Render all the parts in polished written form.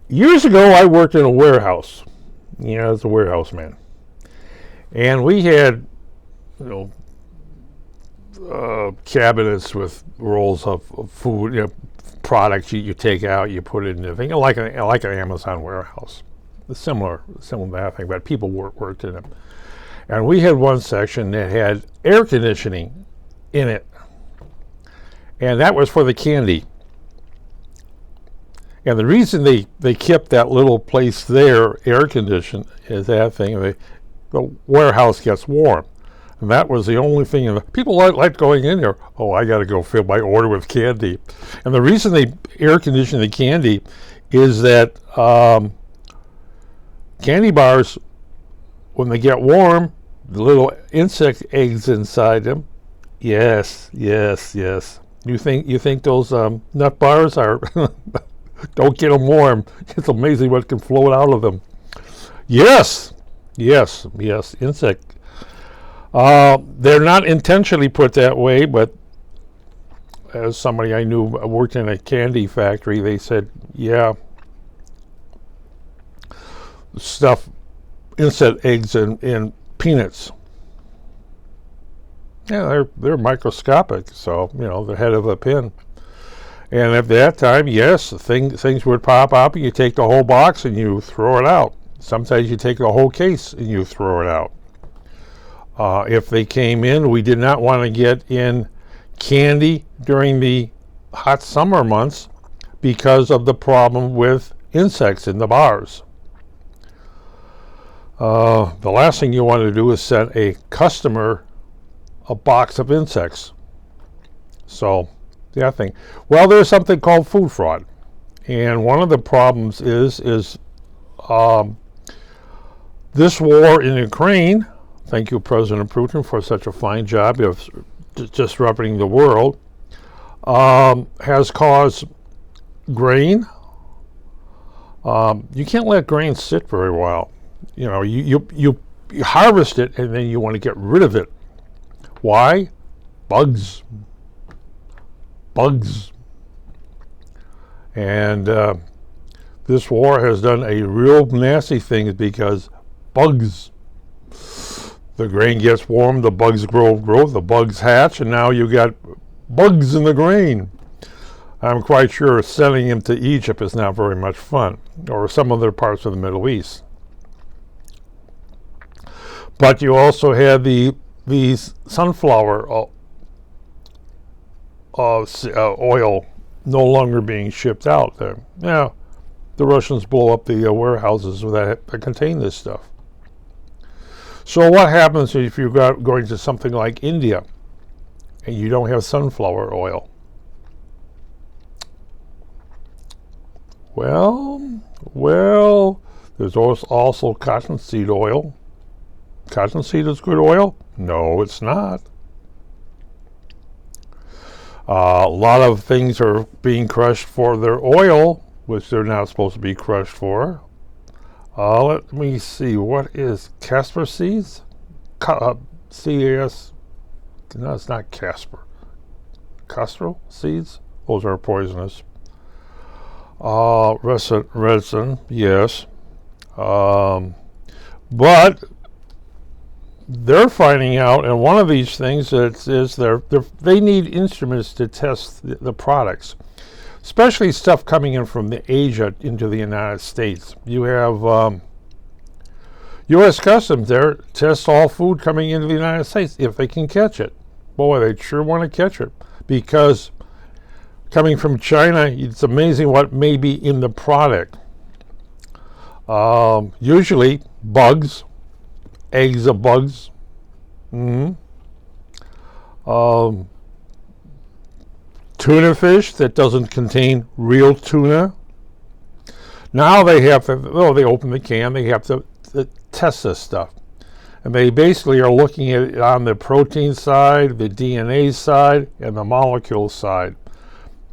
Years ago, I worked in a warehouse. As a warehouse man, and we had, you know, cabinets with rolls of food, products you take out, you put it in the thing, like an Amazon warehouse, similar to that thing. But people worked in it, and we had one section that had air conditioning in it, and that was for the candy. And the reason they kept that little place there air conditioned is that thing, the warehouse gets warm. And that was the only thing. People liked going in there. Oh, I got to go fill my order with candy. And the reason they air condition the candy is that candy bars, when they get warm, the little insect eggs inside them. Yes. You think those nut bars are? Don't get them warm. It's amazing what can float out of them. Yes, insect. They're not intentionally put that way, but as somebody I knew worked in a candy factory, they said, yeah, stuff, insect eggs in peanuts. Yeah, they're microscopic, so, the head of a pin. And at that time, yes, things would pop up, and you take the whole box and you throw it out. Sometimes you take the whole case and you throw it out. If they came in, we did not want to get in candy during the hot summer months because of the problem with insects in the bars. The last thing you want to do is send a customer a box of insects. So, that thing. Well, there's something called food fraud. And one of the problems is this war in Ukraine. Thank you, President Putin, for such a fine job of disrupting the world. Has caused grain. You can't let grain sit very well. You harvest it and then you want to get rid of it. Why? Bugs. And this war has done a real nasty thing because bugs. The grain gets warm, the bugs grow, the bugs hatch, and now you got bugs in the grain. I'm quite sure sending them to Egypt is not very much fun, or some other parts of the Middle East. But you also had these sunflower oil no longer being shipped out there. Yeah, the Russians blow up the warehouses that contain this stuff. So what happens if you're going to something like India and you don't have sunflower oil? Well, there's also cottonseed oil. Cottonseed is good oil? No, it's not. A lot of things are being crushed for their oil, which they're not supposed to be crushed for. Let me see, what is Casper seeds? C-A-S, no, it's not Casper. Castrol seeds? Those are poisonous. Resin, yes. But they're finding out, and one of these things is they need instruments to test the products, especially stuff coming in from Asia into the United States. You have U.S. Customs there tests all food coming into the United States if they can catch it. Boy, they sure want to catch it, because coming from China, it's amazing what may be in the product. Usually bugs, eggs of bugs. Tuna fish that doesn't contain real tuna. Now they have to, they open the can, they have to test this stuff. And they basically are looking at it on the protein side, the DNA side, and the molecule side.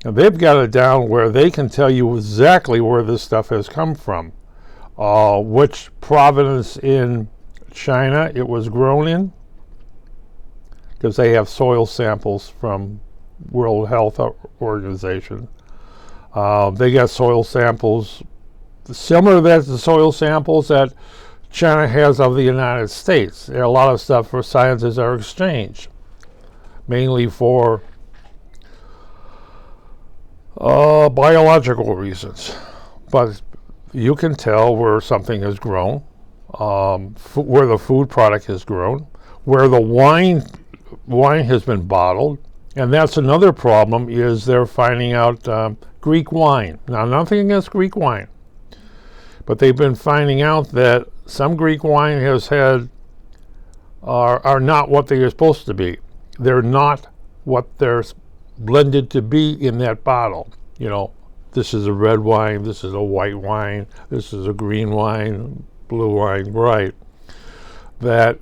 And they've got it down where they can tell you exactly where this stuff has come from. Which province in China it was grown in, because they have soil samples from World Health Organization. They got soil samples similar to that, the soil samples that China has of the United States. There are a lot of stuff for scientists are exchanged, mainly for biological reasons. But you can tell where something has grown, where the food product has grown, where the wine has been bottled. And that's another problem, is they're finding out Greek wine. Now, nothing against Greek wine, but they've been finding out that some Greek wine are not what they are supposed to be. They're not what they're blended to be in that bottle. You know, this is a red wine, this is a white wine, this is a green wine, blue wine, right. That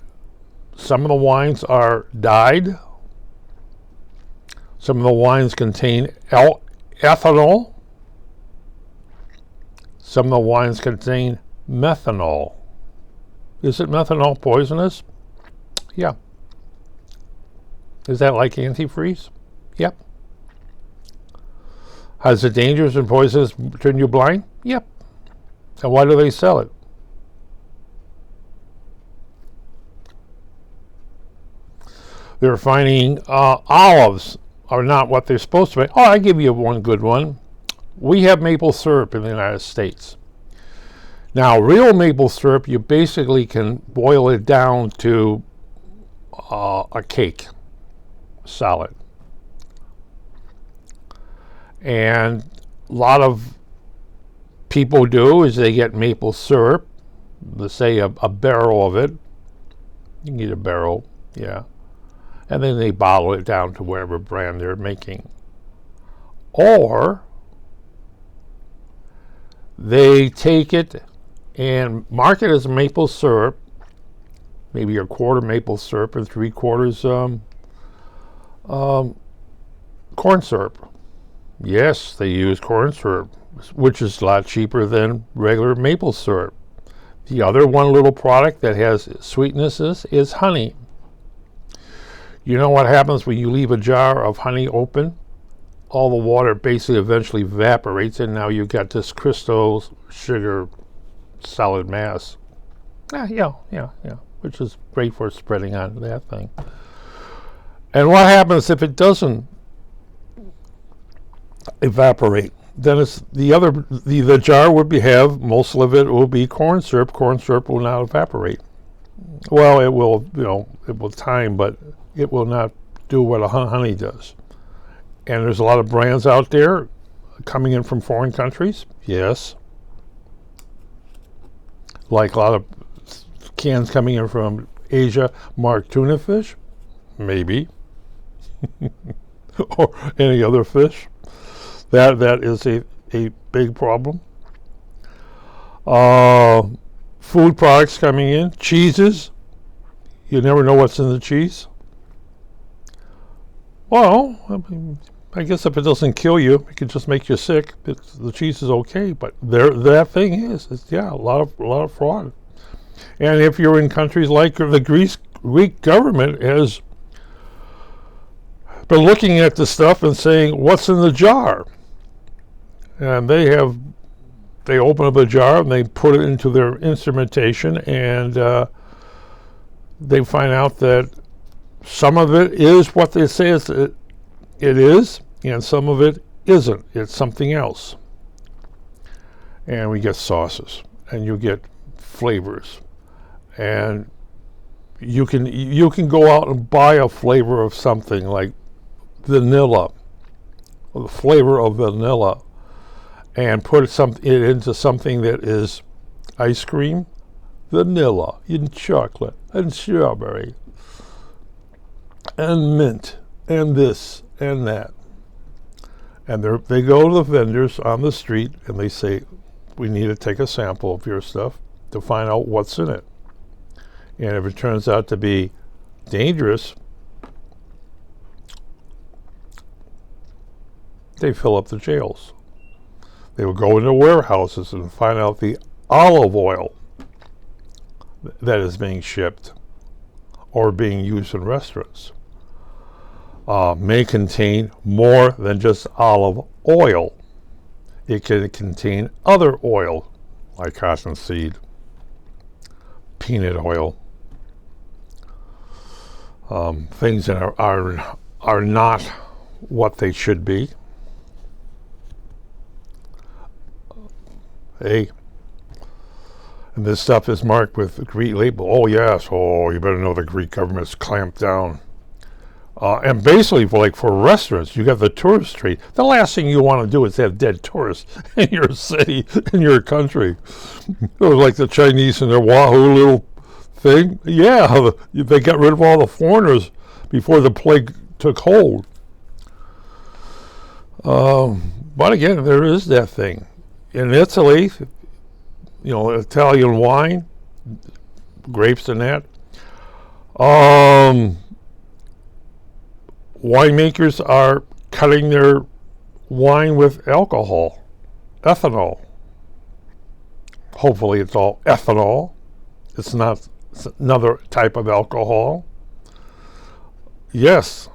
some of the wines are dyed. Some of the wines contain ethanol. Some of the wines contain methanol. Is it methanol poisonous? Yeah. Is that like antifreeze? Yep. Has it dangerous and poisonous, turn you blind? Yep. And why do they sell it? They're finding olives are not what they're supposed to be. Oh, I give you one good one. We have maple syrup in the United States. Now, real maple syrup, you basically can boil it down to a cake, solid. And a lot of people do is they get maple syrup, let's say a barrel of it. You can get a barrel, yeah. And then they bottle it down to whatever brand they're making. Or they take it and mark it as maple syrup, maybe a quarter maple syrup and 3/4 corn syrup. Yes, they use corn syrup, which is a lot cheaper than regular maple syrup. The other one little product that has sweetnesses is honey. You know what happens when you leave a jar of honey open? All the water basically eventually evaporates, and now you've got this crystal sugar solid mass. Yeah, which is great for spreading on that thing. And what happens if it doesn't evaporate? Then it's the jar would have most of it will be corn syrup. Corn syrup will not evaporate. Well, it will, it will time, but it will not do what a honey does. And there's a lot of brands out there coming in from foreign countries. Yes. Like a lot of cans coming in from Asia marked tuna fish. Maybe. Or any other fish. That is a big problem. Food products coming in. Cheeses. You never know what's in the cheese. Well, I guess if it doesn't kill you, it can just make you sick. The cheese is okay, but that thing is a lot of fraud. And if you're in countries like the Greek government has been looking at the stuff and saying, what's in the jar? And they open up a jar and they put it into their instrumentation, and they find out that some of it is what they say it is, and some of it isn't. It's something else. And we get sauces, and you get flavors, and you can go out and buy a flavor of something like vanilla, or the flavor of vanilla, and put it into something that is ice cream, vanilla, and chocolate, and strawberry, and mint, and this, and that. And they go to the vendors on the street, and they say, we need to take a sample of your stuff to find out what's in it. And if it turns out to be dangerous, they fill up the jails. They will go into warehouses and find out the olive oil that is being shipped or being used in restaurants may contain more than just olive oil. It can contain other oil, like cottonseed, peanut oil, things that are not what they should be. Hey, and this stuff is marked with a Greek label. Oh yes, oh you better know the Greek government's clamped down. And basically, for restaurants, you got the tourist trade. The last thing you want to do is have dead tourists in your city, in your country. It was like the Chinese and their Wahoo little thing. Yeah, they got rid of all the foreigners before the plague took hold. But again, there is that thing. In Italy, Italian wine, grapes and that. Winemakers are cutting their wine with alcohol, ethanol. Hopefully it's all ethanol. It's not another type of alcohol. Yes,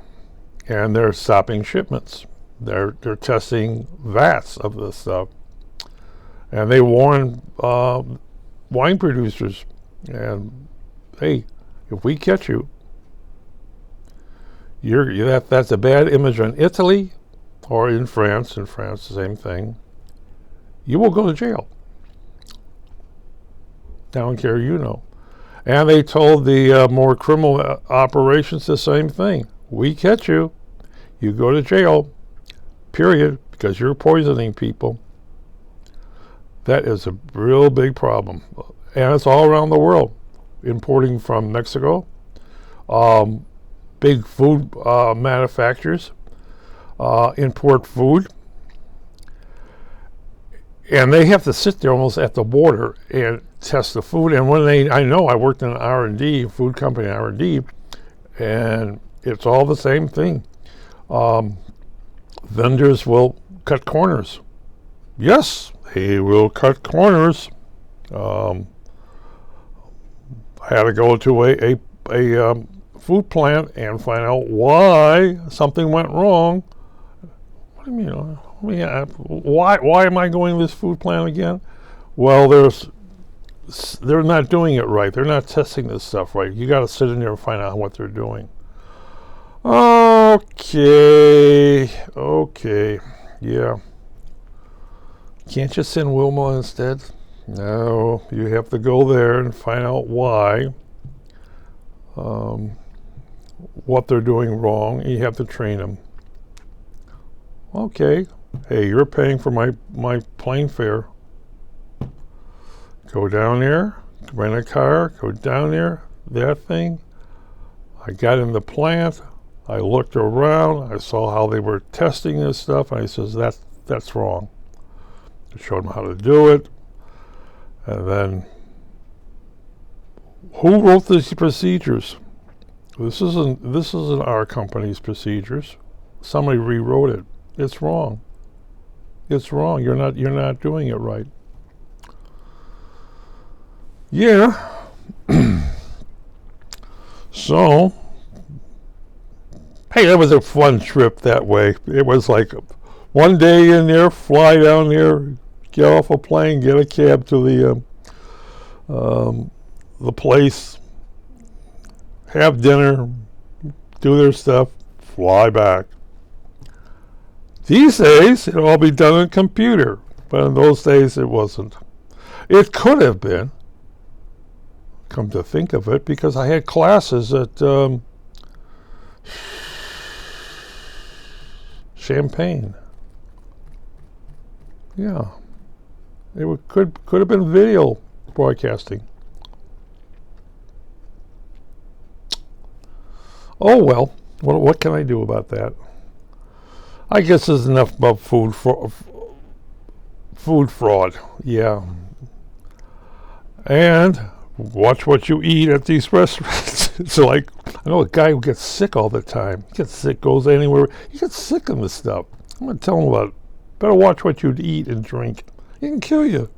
and they're stopping shipments. They're testing vats of this stuff. And they warn wine producers, and hey, if we catch you, that's a bad image in Italy or in France. In France, the same thing. You will go to jail. I don't care, And they told the more criminal operations the same thing. We catch you, you go to jail, period, because you're poisoning people. That is a real big problem. And it's all around the world. Importing from Mexico. Big food manufacturers import food. And they have to sit there almost at the border and test the food. And I worked in R&D, food company R&D, and it's all the same thing. Vendors will cut corners. Yes, they will cut corners. I had to go to a food plant and find out why something went wrong. What do you mean? Why am I going to this food plant again? Well, they're not doing it right. They're not testing this stuff right. You got to sit in there and find out what they're doing. Okay, yeah. Can't you send Wilma instead? No, you have to go there and find out why, what they're doing wrong. You have to train them. Okay, hey, you're paying for my plane fare. Go down there, rent a car, go down there, that thing. I got in the plant, I looked around, I saw how they were testing this stuff, and I says, that's wrong. I showed them how to do it. And then, who wrote these procedures? This isn't our company's procedures. Somebody rewrote it. It's wrong. It's wrong. You're not doing it right. Yeah. So, hey, that was a fun trip that way. It was like one day in there, fly down there, get off a plane, get a cab to the place, have dinner, do their stuff, fly back. These days, it'll all be done on a computer, but in those days, it wasn't. It could have been, come to think of it, because I had classes at Champaign. Yeah, could have been video broadcasting. Oh well, what can I do about that? I guess there's enough about food fraud. Yeah, and watch what you eat at these restaurants. It's like, I know a guy who gets sick all the time. He gets sick, goes anywhere. He gets sick on this stuff. I'm going to tell him about it. Better watch what you eat and drink. It can kill you.